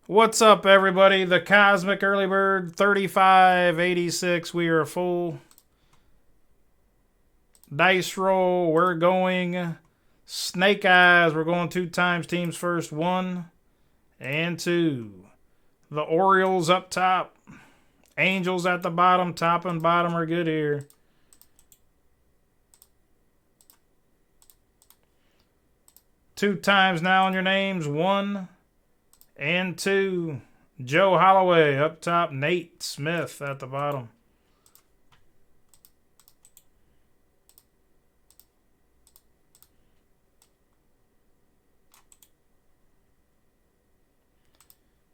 What's up, everybody? The Cosmic Early Bird 3586. We are full dice roll. We're going Snake Eyes. We're going 2 times teams first. 1 and 2. The Orioles up top. Angels at the bottom. Top and bottom are good here. Two times now on your names. 1 and 2. Joe Holloway up top. Nate Smith at the bottom.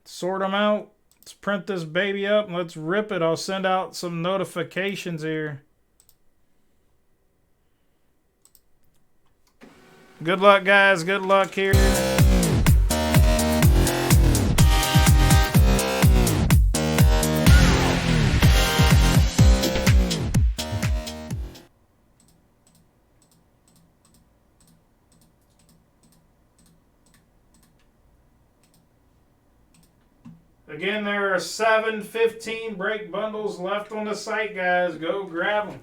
Sort them out. Let's print this baby up and let's rip it. I'll send out some notifications here. Good luck, guys. Good luck here. Again, there are 715 break bundles left on the site, guys. Go grab them.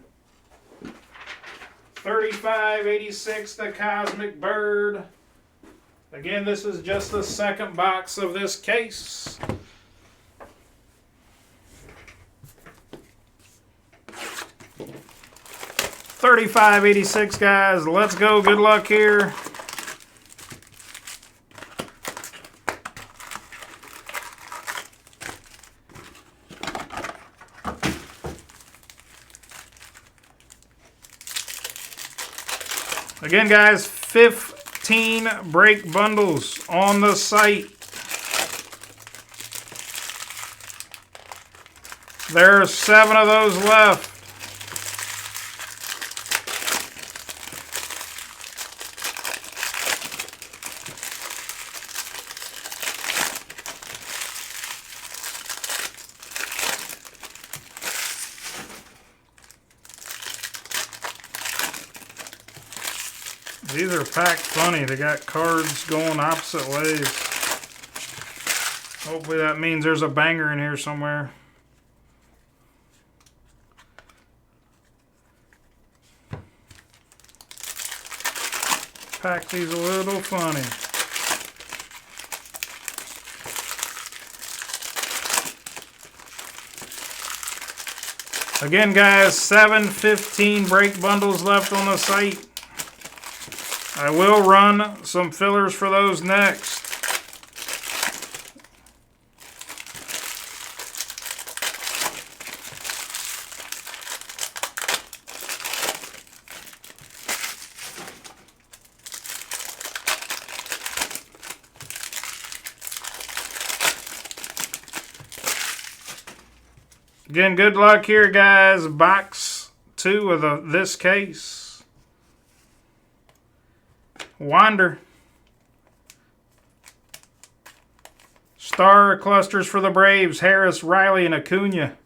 3586, the Cosmic Bird. Again, this is just the second box of this case. $35.86, guys. Let's go. Good luck here. Again, guys, 15 break bundles on the site. There are 7 of those left. These are packed funny. They got cards going opposite ways. Hopefully that means there's a banger in here somewhere. Pack these a little funny. Again, guys, 715 break bundles left on the site. I will run some fillers for those next. Again, good luck here, guys. Box 2 of this case. Wander. Star clusters for the Braves. Harris, Riley, and Acuna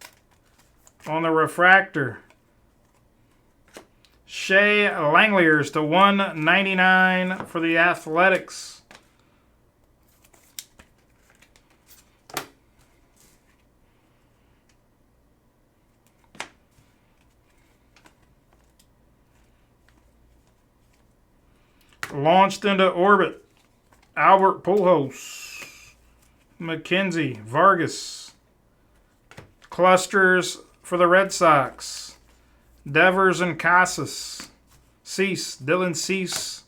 on the refractor. Shea Langeliers to 199 for the Athletics. Launched into orbit. Albert Pujols. McKenzie. Vargas. Clusters for the Red Sox. Devers and Casas. Cease. Dylan Cease.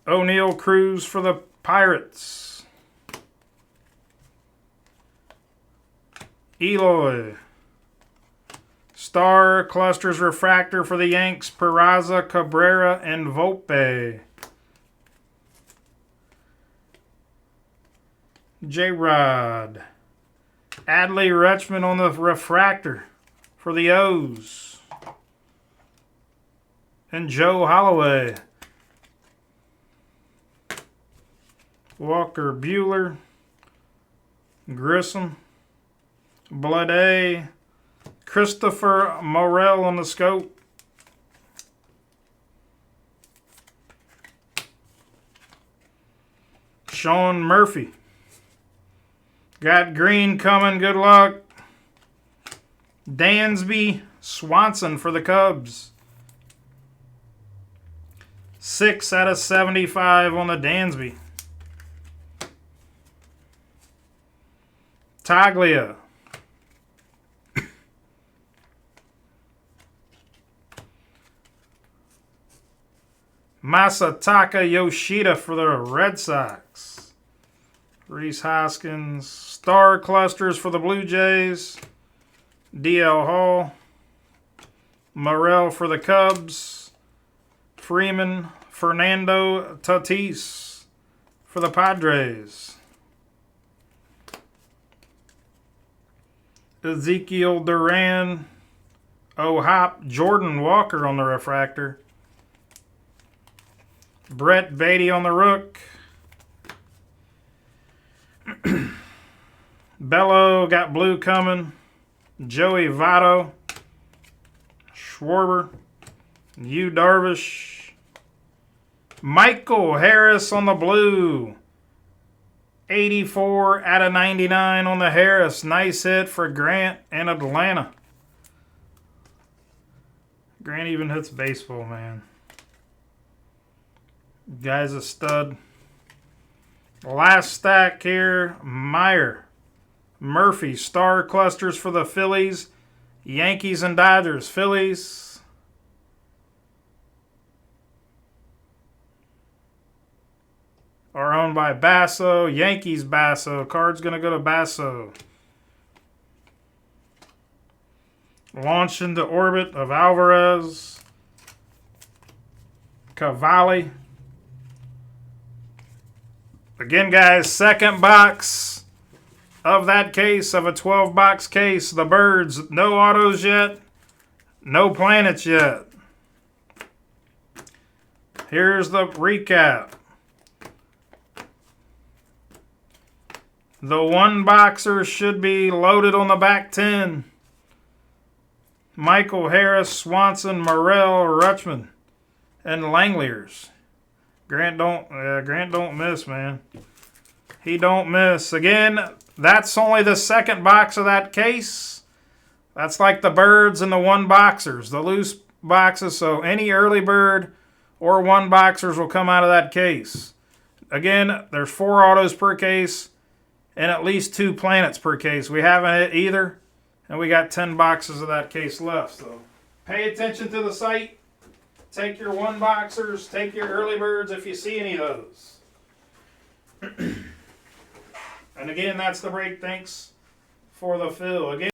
O'Neill Cruz for the Pirates. Eloy. Star clusters refractor for the Yanks. Peraza, Cabrera, and Volpe. J-Rod. Adley Rutschman on the refractor for the O's. And Joe Holloway. Walker Buehler. Grissom. Blade. Christopher Morel on the scope. Sean Murphy. Got green coming. Good luck. Dansby Swanson for the Cubs. 6 out of 75 on the Dansby. Taglia. Masataka Yoshida for the Red Sox. Rhys Hoskins. Star Clusters for the Blue Jays. DL Hall. Morel for the Cubs. Freeman. Fernando Tatis for the Padres. Ezekiel Duran. O-Hop. Jordan Walker on the refractor. Brett Beatty on the rook. Bello got blue coming. Joey Votto. Schwarber. Yu Darvish. Michael Harris on the blue. 84 out of 99 on the Harris. Nice hit for Grant and Atlanta. Grant even hits baseball, man. Guy's a stud. Last stack here. Meyer. Murphy. Star Clusters for the Phillies. Yankees and Dodgers. Phillies. Are owned by Basso. Yankees Basso. Card's going to go to Basso. Launch into orbit of Alvarez. Cavalli. Again, guys, second box of that case, of a 12-box case. The Birds, no autos yet, no planets yet. Here's the recap. The one-boxer should be loaded on the back 10. Michael Harris, Swanson, Morel, Rutschman, and Langeliers. Grant don't miss, man. He don't miss. Again, that's only the second box of that case. That's like the Birds and the one-boxers, the loose boxes. So any early bird or one-boxers will come out of that case. Again, there's 4 autos per case and at least 2 planets per case. We haven't hit either, and we got 10 boxes of that case left. So pay attention to the site. Take your one-boxers, take your early birds if you see any of those. And again, that's the break. Thanks for the fill. Again.